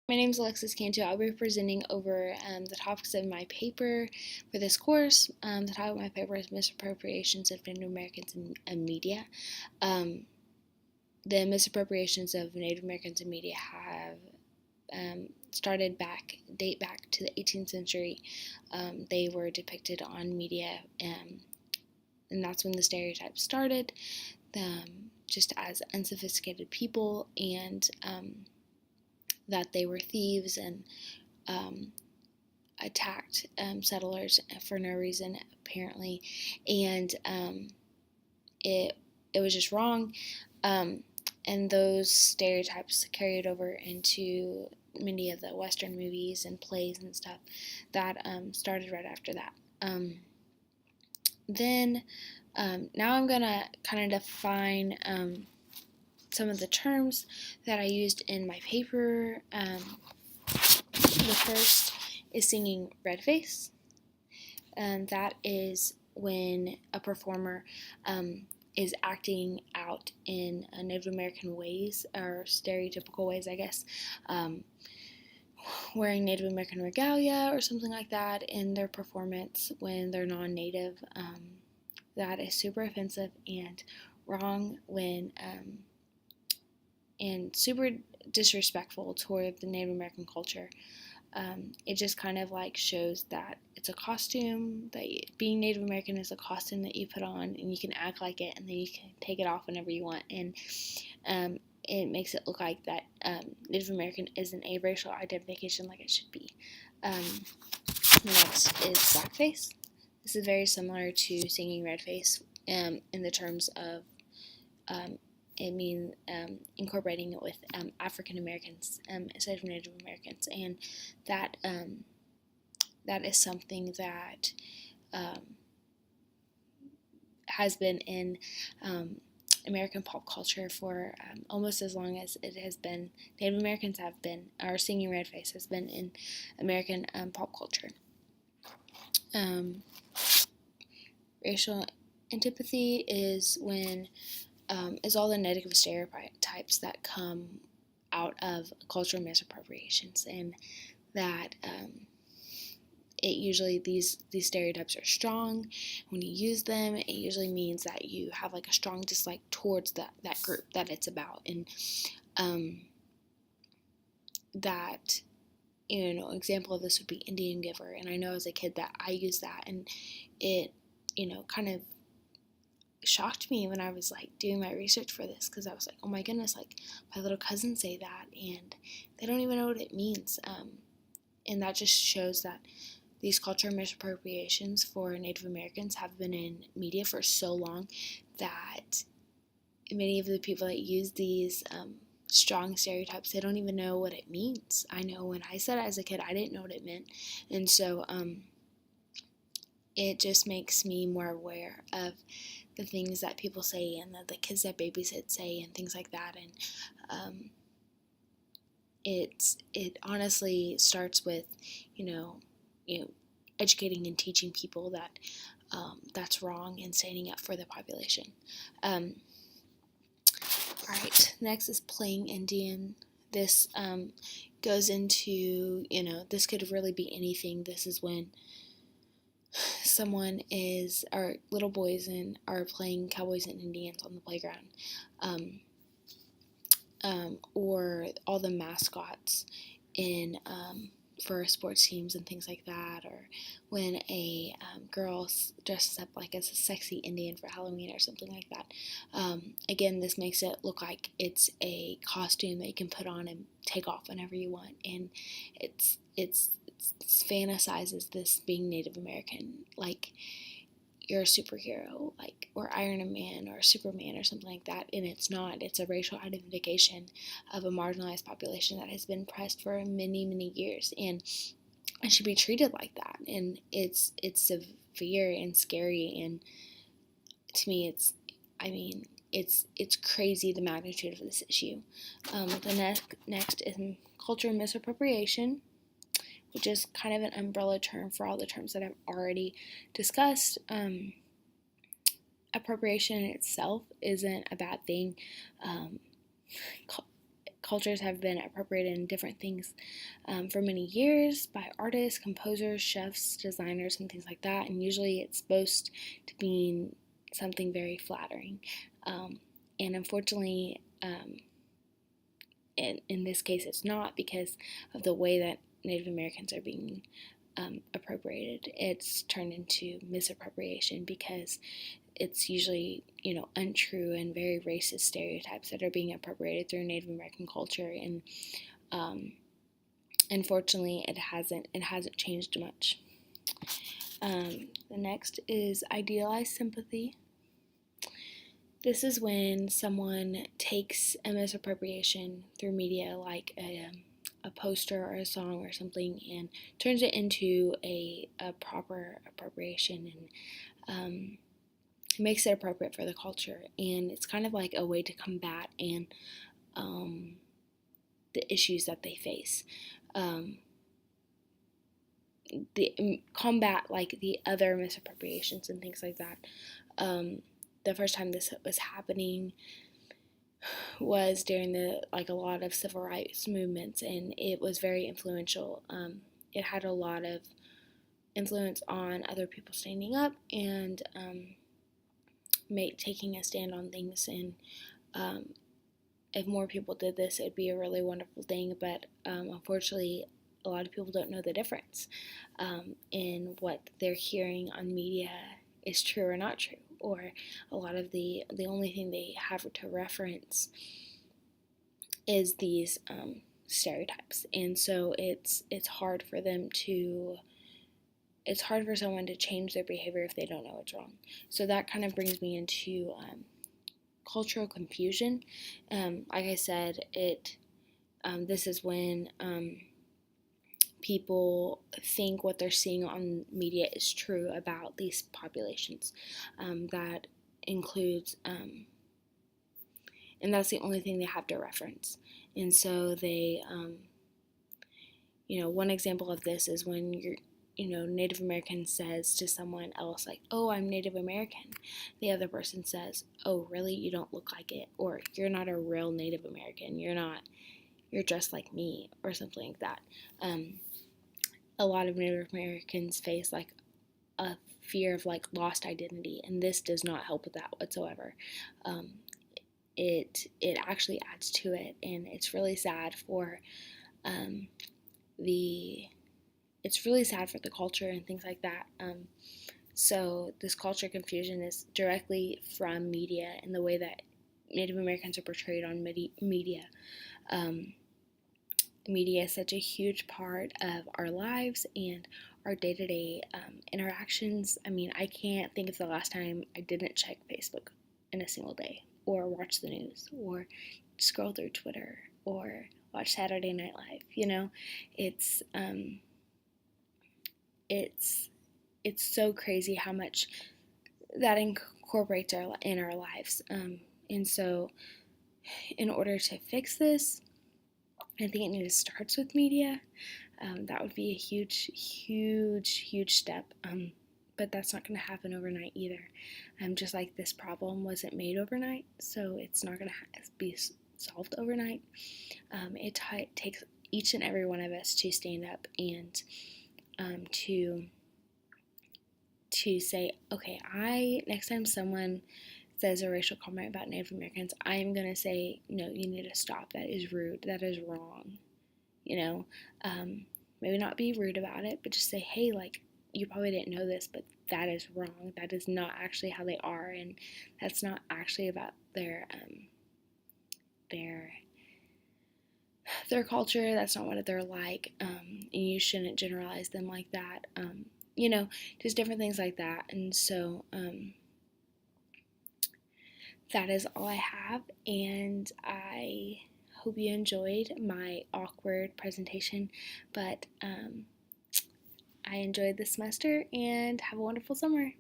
My name is Alexis Cantu. I'll be presenting over the topics of my paper for this course. The title of my paper is Misappropriations of Native Americans in Media. The misappropriations of Native Americans in media have date back to the 18th century. They were depicted on media, and that's when the stereotypes started, just as unsophisticated people, and that they were thieves and attacked settlers for no reason, apparently, and it was just wrong. And those stereotypes carried over into many of the Western movies and plays and stuff that started right after that. Now I'm gonna kind of define some of the terms that I used in my paper. The first is singing red face. That is when a performer is acting out in Native American ways, or stereotypical ways, I guess, wearing Native American regalia or something like that in their performance when they're non-Native. That is super offensive and wrong and super disrespectful toward the Native American culture. It just kind of like shows that it's a costume, that being Native American is a costume that you put on and you can act like it, and then you can take it off whenever you want, and it makes it look like that Native American isn't a racial identification like it should be. Next is blackface. This is very similar to singing red face in the terms of it means incorporating it with African Americans instead of Native Americans, and that is something that has been in American pop culture for almost as long as it has been. Native Americans have been, or singing red face has been in American pop culture. Racial antipathy is when is all the negative stereotypes that come out of cultural misappropriations, and that it usually these stereotypes are strong. When you use them, it usually means that you have like a strong dislike towards that group that it's about, and that, example of this would be Indian Giver. And I know as a kid that I used that, and it kind of shocked me when I was like doing my research for this, because I was like, oh my goodness, like my little cousins say that and they don't even know what it means, and that just shows that these cultural misappropriations for Native Americans have been in media for so long that many of the people that use these strong stereotypes, they don't even know what it means. I know when I said it as a kid, I didn't know what it meant, and so it just makes me more aware of the things that people say and the kids that babysit say and things like that. And it honestly starts with educating and teaching people that that's wrong and standing up for the population. All right, next is playing Indian. This goes into, this could really be anything. This is when someone is, or little boys are playing cowboys and Indians on the playground, or all the mascots in for sports teams and things like that, or when a girl dresses up like as a sexy Indian for Halloween or something like that. Again, this makes it look like it's a costume that you can put on and take off whenever you want, and it fantasizes this being Native American, like you're a superhero, like, or Iron Man or Superman or something like that, and it's not. It's a racial identification of a marginalized population that has been oppressed for many, many years, and it should be treated like that. And it's severe and scary, and to me, it's crazy the magnitude of this issue. The next is cultural misappropriation, which is kind of an umbrella term for all the terms that I've already discussed. Appropriation in itself isn't a bad thing. cultures have been appropriated in different things for many years by artists, composers, chefs, designers, and things like that. And usually it's supposed to mean something very flattering. And unfortunately, in this case, it's not, because of the way that Native Americans are being appropriated. It's turned into misappropriation because it's usually, untrue and very racist stereotypes that are being appropriated through Native American culture, and unfortunately, it hasn't changed much. The next is idealized sympathy. This is when someone takes a misappropriation through media, like a poster or a song or something, and turns it into a proper appropriation, and makes it appropriate for the culture. And it's kind of like a way to combat and the issues that they face. Combat like the other misappropriations and things like that. The first time this was happening was during a lot of civil rights movements, and it was very influential. It had a lot of influence on other people standing up and taking a stand on things. And if more people did this, it'd be a really wonderful thing. But unfortunately, a lot of people don't know the difference in what they're hearing on media is true or not true, or a lot of the only thing they have to reference is these stereotypes. And so it's hard for someone to change their behavior if they don't know it's wrong. So that kind of brings me into cultural confusion. Like I said, this is when people think what they're seeing on media is true about these populations. That includes, and that's the only thing they have to reference. And so they, one example of this is when Native American says to someone else, like, oh, I'm Native American. The other person says, oh, really? You don't look like it. Or you're not a real Native American. You're just like me, or something like that. A lot of Native Americans face like a fear of like lost identity, and this does not help with that whatsoever. It actually adds to it, and it's really sad for the culture and things like that. So this culture confusion is directly from media and the way that Native Americans are portrayed on media. Media is such a huge part of our lives and our day-to-day interactions. I mean, I can't think of the last time I didn't check Facebook in a single day, or watch the news, or scroll through Twitter, or watch Saturday Night Live. It's so crazy how much that incorporates in our lives. And so in order to fix this, I think it starts with media. That would be a huge, huge, huge step. But that's not going to happen overnight either. Just like this problem wasn't made overnight, so it's not going to be solved overnight. It takes each and every one of us to stand up and to say, okay, next time someone says a racial comment about Native Americans, I am going to say, no, you need to stop. That is rude. That is wrong. Maybe not be rude about it, but just say, hey, like, you probably didn't know this, but that is wrong. That is not actually how they are, and that's not actually about their culture. That's not what they're like, and you shouldn't generalize them like that. Just different things like that. And so that is all I have, and I hope you enjoyed my awkward presentation, but I enjoyed the semester, and have a wonderful summer.